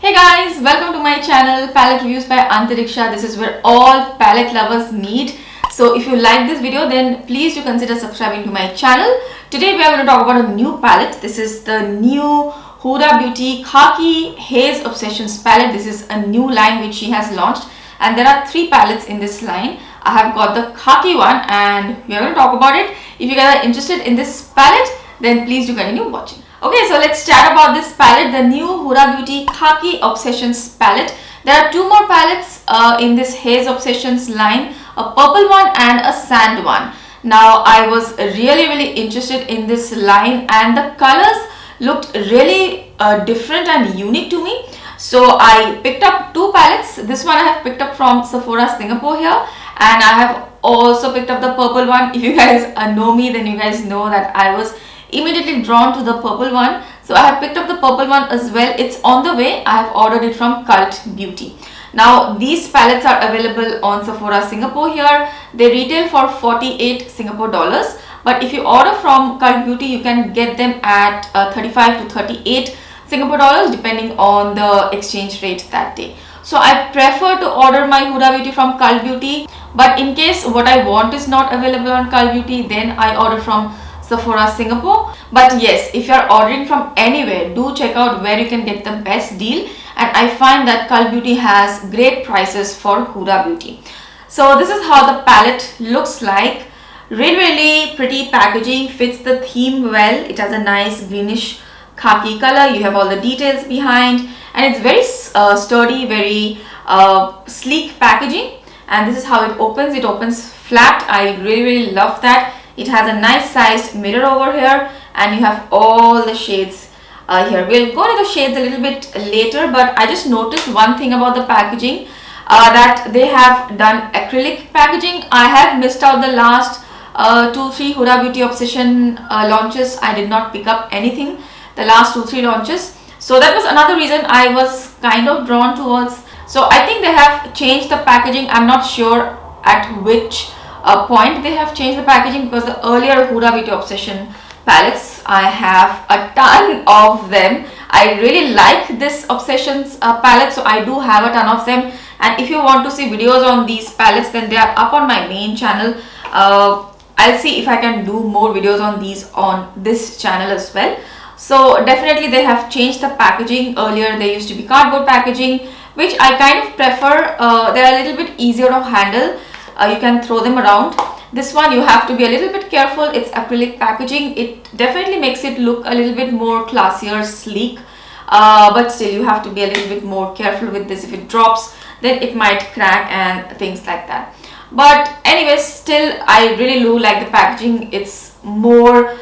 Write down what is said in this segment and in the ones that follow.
Hey guys, welcome to my channel Palette Reviews by Antariksha. This is where all palette lovers meet. So if you like this video, then please do consider subscribing to my channel. Today we are going to talk about a new palette. This is the new Huda Beauty Khaki Haze Obsessions palette. This is a new line which she has launched, and there are 3 palettes in this line. I have got the Khaki one and we are going to talk about it. If you guys are interested in this palette, then please do continue watching. Okay, so let's chat about this palette, the new Huda Beauty Khaki Obsessions palette. There are 2 more palettes in this Haze Obsessions line, a purple one and a sand one. Now, I was really interested in this line and the colors looked really different and unique to me. So, I picked up 2 palettes. This one I have picked up from Sephora Singapore here, and I have also picked up the purple one. If you guys know me, then you guys know that I was immediately drawn to the purple one, so I have picked up the purple one as well. It's on the way. I have ordered it from Cult Beauty. Now these palettes are available on Sephora Singapore here. They retail for 48 Singapore dollars, but if you order from Cult Beauty, you can get them at 35 to 38 Singapore dollars depending on the exchange rate that day. So I prefer to order my Huda Beauty from Cult Beauty, but in case what I want is not available on Cult Beauty, then I order from Sephora Singapore. But yes, if you are ordering from anywhere, do check out where you can get the best deal, and I find that Cult Beauty has great prices for Huda Beauty. So this is how the palette looks like. Really pretty packaging, fits the theme well. It has a nice greenish khaki color. You have all the details behind, and it's very sturdy, very sleek packaging. And this is how it opens. It opens flat. I really love that. It has a nice sized mirror over here, and you have all the shades here. We'll go into the shades a little bit later, but I just noticed one thing about the packaging, that they have done acrylic packaging. I have missed out the last 2-3 Huda Beauty Obsession launches. I did not pick up anything the last 2-3 launches, so that was another reason I was kind of drawn towards. So I think they have changed the packaging. I'm not sure at which point they have changed the packaging, because the earlier Huda Beauty Obsession palettes, I have a ton of them. I really like this Obsessions palette, so I do have a ton of them. And if you want to see videos on these palettes, then they are up on my main channel. I'll see if I can do more videos on these on this channel as well. So definitely they have changed the packaging. Earlier they used to be cardboard packaging, which I kind of prefer. They're a little bit easier to handle. You can throw them around. This one you have to be a little bit careful. It's acrylic packaging. It definitely makes it look a little bit more classier, sleek, but still you have to be a little bit more careful with this. If it drops, then it might crack and things like that. But anyways, still I really do like the packaging. It's more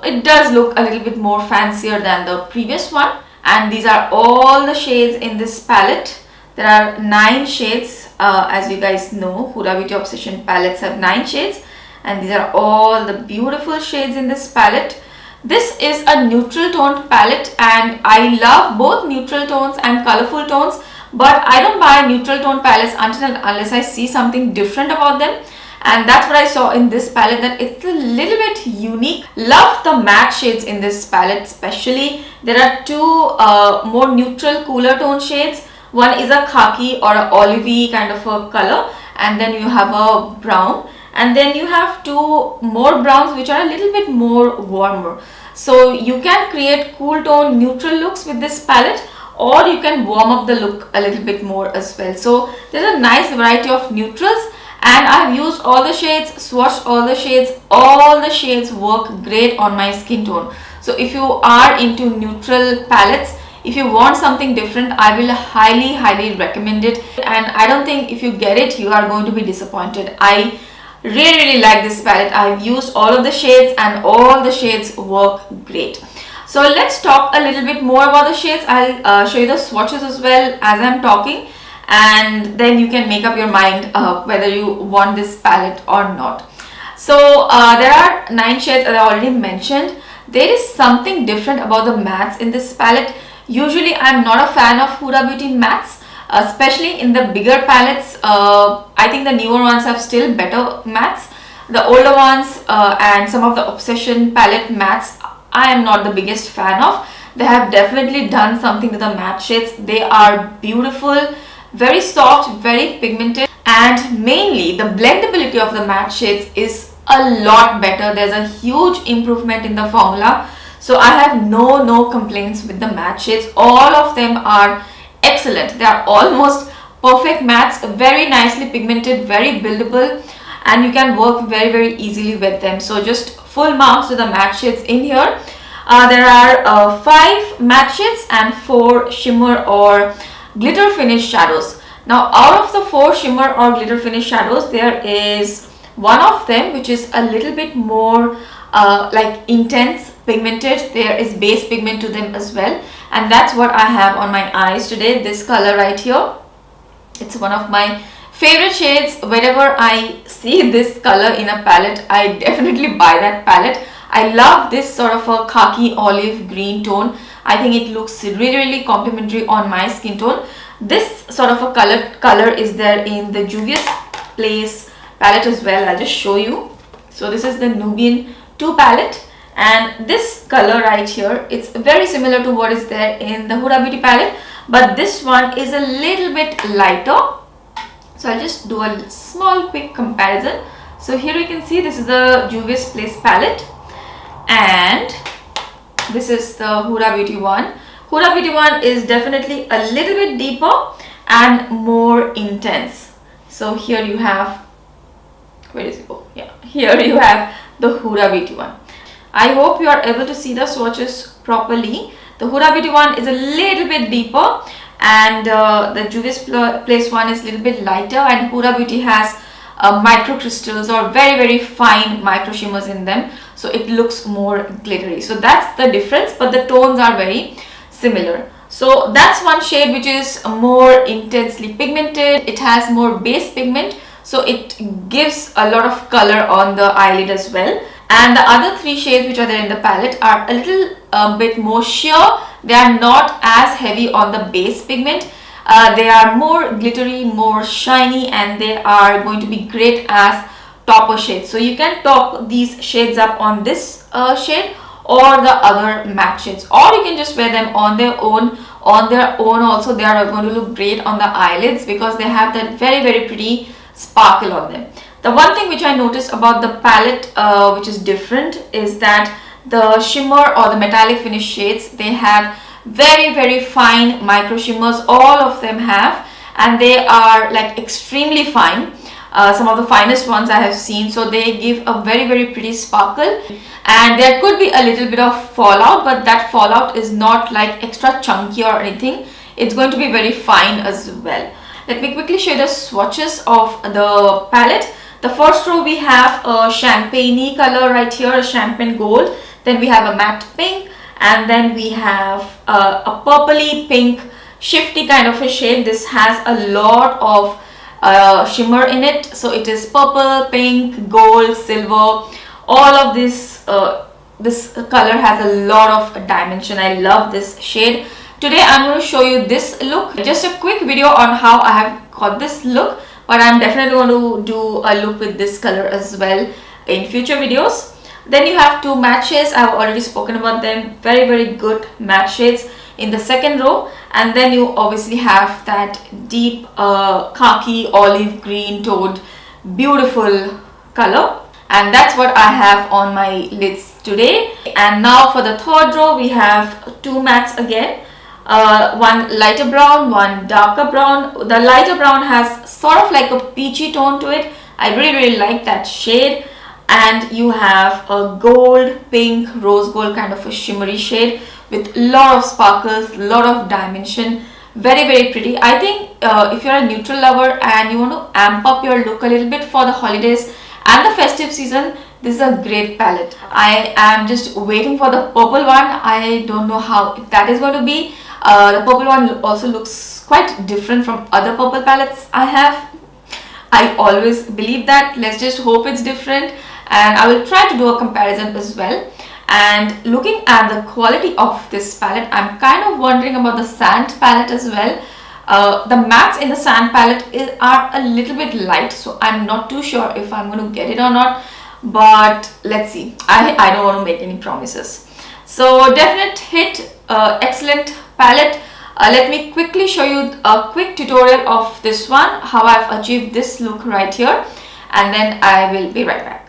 it does look a little bit more fancier than the previous one. And these are all the shades in this palette. There are 9 shades. As you guys know, Huda Beauty Obsession palettes have 9 shades, and these are all the beautiful shades in this palette. This is a neutral toned palette, and I love both neutral tones and colorful tones, but I don't buy neutral tone palettes unless I see something different about them. And that's what I saw in this palette, that it's a little bit unique. Love the matte shades in this palette especially. There are 2 more neutral cooler tone shades. One is a khaki or an olivey kind of a color, and then you have a brown, and then you have 2 more browns which are a little bit more warmer. So you can create cool tone neutral looks with this palette, or you can warm up the look a little bit more as well. So there's a nice variety of neutrals, and I have used all the shades, swatched all the shades. All the shades work great on my skin tone. So if you are into neutral palettes, if you want something different, I will highly recommend it. And I don't think if you get it, you are going to be disappointed. I really like this palette. I've used all of the shades, and all the shades work great. So let's talk a little bit more about the shades. I'll show you the swatches as well as I'm talking, and then you can make up your mind whether you want this palette or not. So there are 9 shades, as I already mentioned. There is something different about the mattes in this palette. Usually I'm not a fan of Huda Beauty mattes, especially in the bigger palettes. I think the newer ones have still better mattes. The older ones and some of the Obsession palette mattes, I am not the biggest fan of. They have definitely done something to the matte shades. They are beautiful, very soft, very pigmented, and mainly the blendability of the matte shades is a lot better. There's a huge improvement in the formula. So I have no complaints with the matte shades. All of them are excellent. They are almost perfect mattes, very nicely pigmented, very buildable, and you can work very easily with them. So just full marks to the matte shades in here. There are 5 matte shades and 4 shimmer or glitter finish shadows. Now out of the 4 shimmer or glitter finish shadows, there is one of them which is a little bit more like intense pigmented. There is base pigment to them as well, and that's what I have on my eyes today. This color right here, it's one of my favorite shades. Whenever I see this color in a palette, I definitely buy that palette. I love this sort of a khaki olive green tone. I think it looks really complimentary on my skin tone. This sort of a color is there in the Juvia's Place palette as well. I'll just show you. So this is the Nubian 2 palette, and this color right here, it's very similar to what is there in the Huda Beauty palette, but this one is a little bit lighter. So I'll just do a small quick comparison. So here you can see this is the Juvia's Place palette, and this is the Huda Beauty one. Huda Beauty one is definitely a little bit deeper and more intense. So here you have, where is it? Oh yeah, here you have the Huda Beauty one. I hope you are able to see the swatches properly. The Huda Beauty one is a little bit deeper, and the Juvia's Place one is a little bit lighter, and Huda Beauty has micro crystals or very fine micro shimmers in them, so it looks more glittery. So that's the difference, but the tones are very similar. So that's one shade which is more intensely pigmented. It has more base pigment, so it gives a lot of color on the eyelid as well. And the other 3 shades which are there in the palette are a little bit more sheer. They are not as heavy on the base pigment. They are more glittery, more shiny, and they are going to be great as topper shades. So you can top these shades up on this shade or the other matte shades, or you can just wear them on their own. Also, they are going to look great on the eyelids because they have that very pretty sparkle on them. The one thing which I noticed about the palette which is different is that the shimmer or the metallic finish shades, they have very fine micro shimmers. All of them have, and they are like extremely fine. Some of the finest ones I have seen, so they give a very pretty sparkle, and there could be a little bit of fallout, but that fallout is not like extra chunky or anything. It's going to be very fine as well. Let me quickly show you the swatches of the palette. The first row we have a champagne color right here, a champagne gold. Then we have a matte pink, and then we have a purpley pink shifty kind of a shade. This has a lot of shimmer in it, so it is purple, pink, gold, silver. All of this this color has a lot of dimension. I love this shade. Today I'm going to show you this look, just a quick video on how I have got this look, but I'm definitely going to do a look with this color as well in future videos. Then you have 2 matte shades. I've already spoken about them. Very good matte shades in the second row, and then you obviously have that deep khaki olive green toned beautiful color, and that's what I have on my lids today. And now for the third row we have 2 mattes again, one lighter brown, one darker brown. The lighter brown has sort of like a peachy tone to it. I really like that shade. And you have a gold, pink, rose gold kind of a shimmery shade with a lot of sparkles, a lot of dimension. Very pretty. I think if you're a neutral lover and you want to amp up your look a little bit for the holidays and the festive season, this is a great palette. I am just waiting for the purple one. I don't know how that is going to be. The purple one also looks quite different from other purple palettes I have. I always believe that. Let's just hope it's different, and I will try to do a comparison as well. And looking at the quality of this palette, I'm kind of wondering about the sand palette as well. The mattes in the sand palette are a little bit light, so I'm not too sure if I'm going to get it or not, but let's see. I don't want to make any promises. So definite hit excellent palette. Let me quickly show you a quick tutorial of this one, how I've achieved this look right here, and then I will be right back.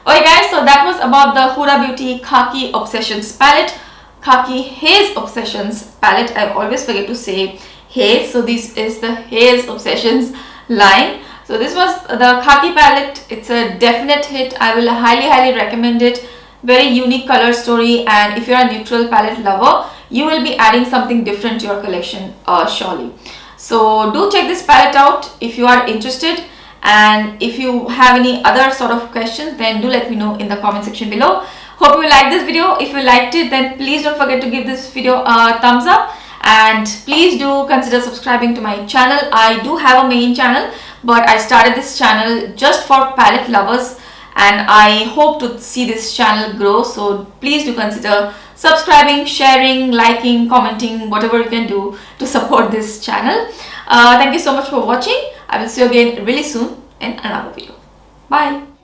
Okay guys, so that was about the Huda Beauty Khaki Obsessions palette, Khaki Haze Obsessions palette. I always forget to say Haze, so this is the Haze Obsessions line. So this was the Khaki palette. It's a definite hit. I will highly recommend it. Very unique color story, and if you're a neutral palette lover, you will be adding something different to your collection surely. So do check this palette out if you are interested. And if you have any other sort of questions, then do let me know in the comment section below. Hope you liked this video. If you liked it, then please don't forget to give this video a thumbs up, and please do consider subscribing to my channel. I do have a main channel, but I started this channel just for palette lovers, and I hope to see this channel grow. So please do consider subscribing, sharing, liking, commenting, whatever you can do to support this channel. Thank you so much for watching. I will see you again really soon in another video. Bye.